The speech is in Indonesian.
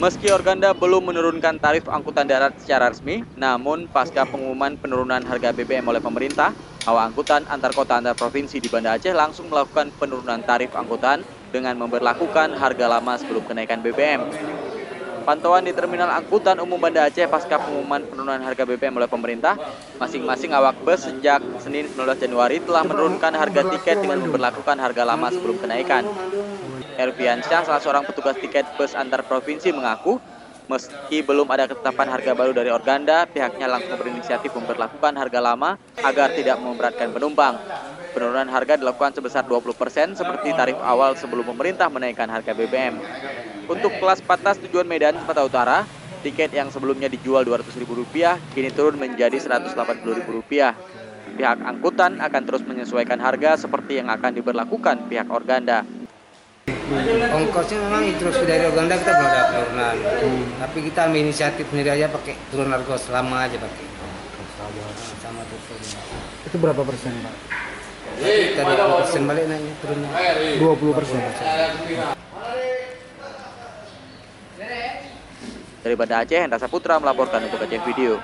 Meski Organda belum menurunkan tarif angkutan darat secara resmi, namun pasca pengumuman penurunan harga BBM oleh pemerintah, awak angkutan antar kota antar provinsi di Banda Aceh langsung melakukan penurunan tarif angkutan dengan memberlakukan harga lama sebelum kenaikan BBM. Pantauan di Terminal Angkutan Umum Banda Aceh pasca pengumuman penurunan harga BBM oleh pemerintah, masing-masing awak bus sejak Senin 19 Januari telah menurunkan harga tiket dengan memberlakukan harga lama sebelum kenaikan. Erviansyah, salah seorang petugas tiket bus antar provinsi, mengaku meski belum ada ketetapan harga baru dari Organda, pihaknya langsung berinisiatif memberlakukan harga lama agar tidak memberatkan penumpang. Penurunan harga dilakukan sebesar 20% seperti tarif awal sebelum pemerintah menaikkan harga BBM. Untuk kelas patas tujuan Medan Sumatera Utara, tiket yang sebelumnya dijual Rp200.000 kini turun menjadi Rp180.000. Pihak angkutan akan terus menyesuaikan harga seperti yang akan diberlakukan pihak Organda. Ongkosnya memang itu dari Organda kita belum ada penurunan, tapi kita ambil inisiatif sendiri aja pakai turun harga selama aja pakai. Sama turunnya. Itu berapa persen, Pak? Kita 20% balik naiknya turunnya. 20%. Dari Banda Aceh, Hendra Saputra melaporkan untuk Aceh Video.